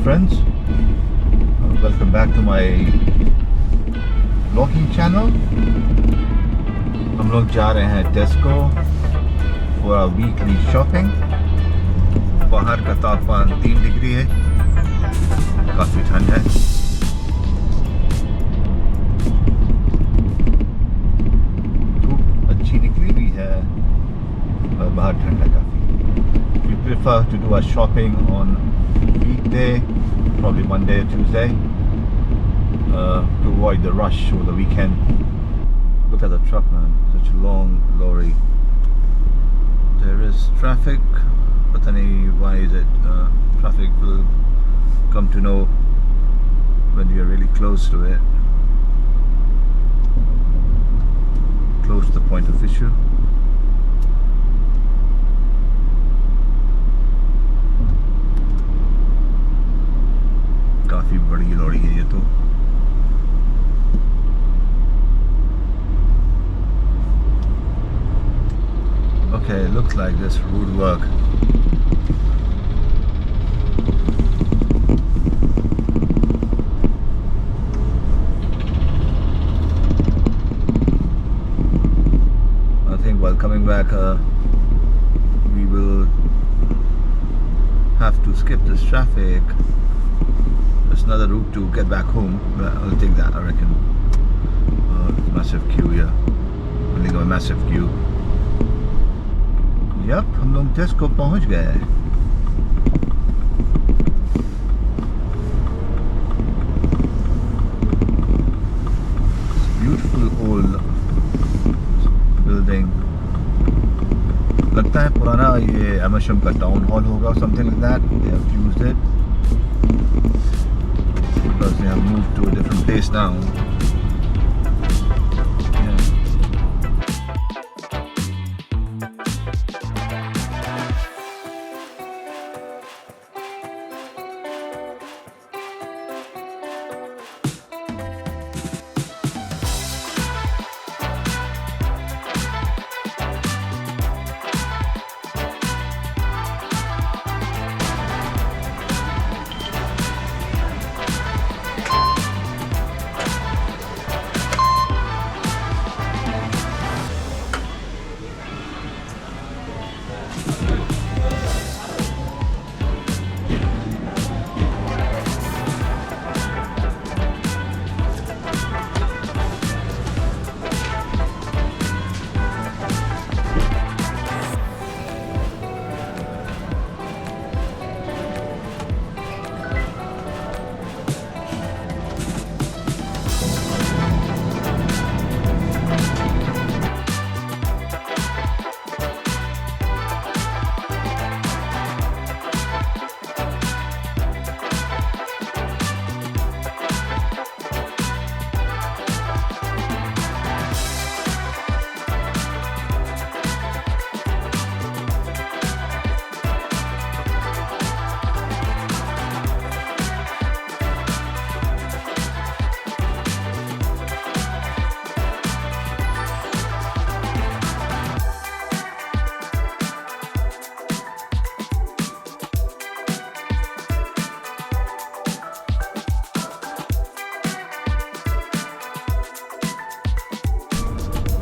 friends, welcome back to my vlogging channel. हम लोग जा रहे हैं Dosto for our weekly shopping. बाहर का तापमान 3 डिग्री है, काफ़ी ठंड है. धूप अच्छी निकली भी है और बाहर ठंड है काफ़ी. We prefer to do our shopping on weekday, probably Monday or Tuesday, to avoid the rush over the weekend. Look at the truck, man, such a long lorry. There is traffic, but why is it? Traffic will come to know when you are really close to it, close to the point of issue. काफी बड़ी lorry है ये तो. Okay, looks like this would work. I think while coming back we will have to skip this traffic. There's another route to get back home, but I'll take that, I reckon. Massive queue here. Building a massive queue. Yep, हम लोग Dosto पहुंच गए. Beautiful old building. लगता है पुराना ये एमएशएम का town hall होगा, something like that. They have used it because they have moved to a different place now.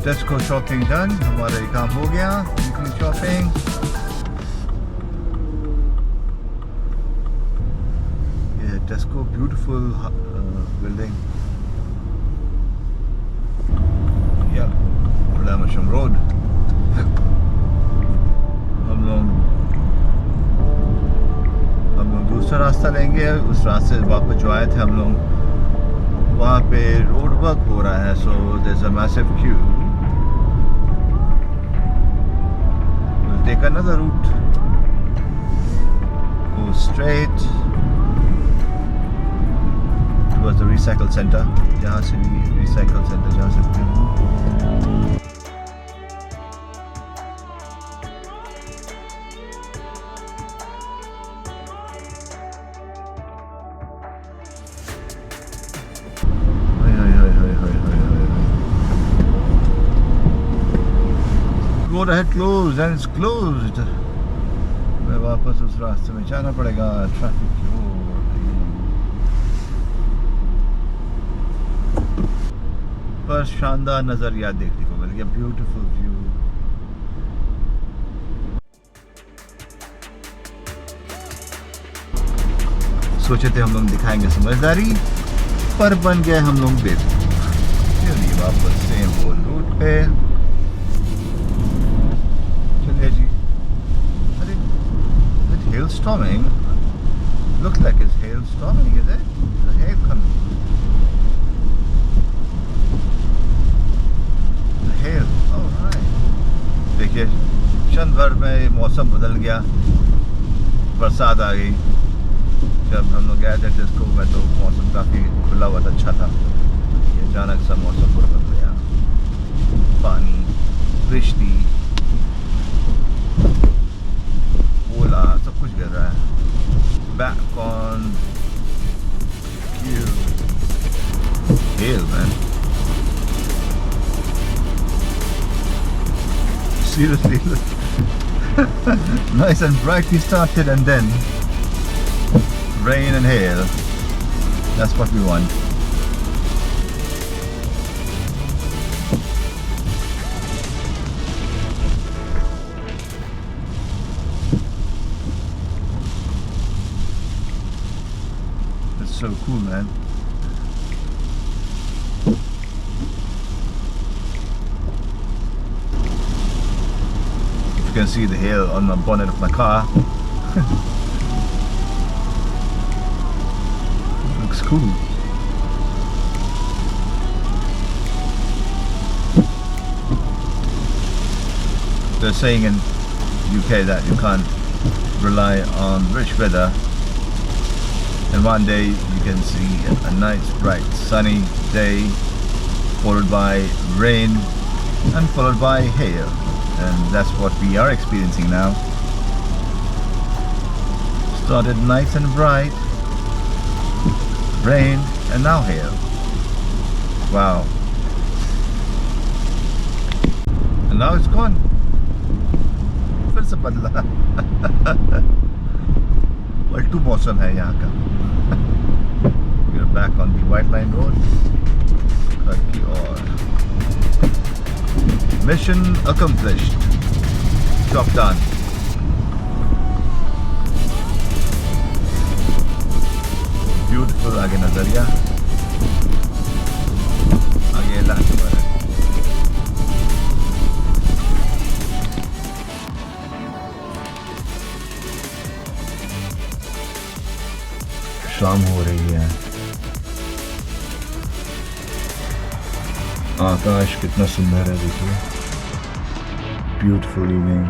Dosto shopping done. हमारा ये काम हो गया. Weekly shopping. Yeah, Dosto, beautiful building. Yeah, Lamasham Road. हम लोग दूसरा रास्ता लेंगे. उस रास्ते से वापस जो आए थे हम लोग, वहाँ पे रोड वर्क हो रहा है. So there's a massive queue. Take another route, go straight towards the recycle center. जहाँ से भी recycle center जा सकते हैं. road ahead closed and it's closed. मैं वापस उस रास्ते में जाना पड़ेगा. ट्रैफिक की हो रही है. पर शानदार नज़रिया देखने को मिल गया, ब्यूटीफुल व्यू। सोचे थे हम लोग दिखाएंगे समझदारी, पर बन गए हम लोग बेवकूफ। चलिए वापस से वो रूट पे। चलिए जी। अरे hail storming, looks like it's hail storming, is it? The hail coming. The hail, oh right. देखिए क्षण भर में मौसम बदल गया, बरसात आ गई। जब हम लोग गए थे डिस्को में तो मौसम काफ़ी खुला हुआ था, अच्छा था। ये अचानक सा मौसम पूरा बदल गया, पानी, वृष्टि, ओला, सब कुछ गिर रहा है। Back on you, Hale, man. Seriously, nice and bright we started, and then rain and hail. That's what we want. It's so cool, man. If you can see the hail on the bonnet of my car. Looks cool. They're saying in UK that you can't rely on rich weather, and one day you can see a nice bright sunny day followed by rain and followed by hail, and that's what we are experiencing now. Started nice and bright, rain, and now hail. Wow. And now it's gone. फिर से बदला। पलटू मौसम है यहाँ का। We are back on the White Line Road, घर की ओर। Mission accomplished. Job done. Beautiful आगे नजरिया, आगे लास्ट पर है। शाम हो रही है, आकाश कितना सुंदर है, देखिए, ब्यूटीफुल इवनिंग,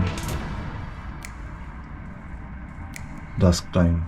dusk time.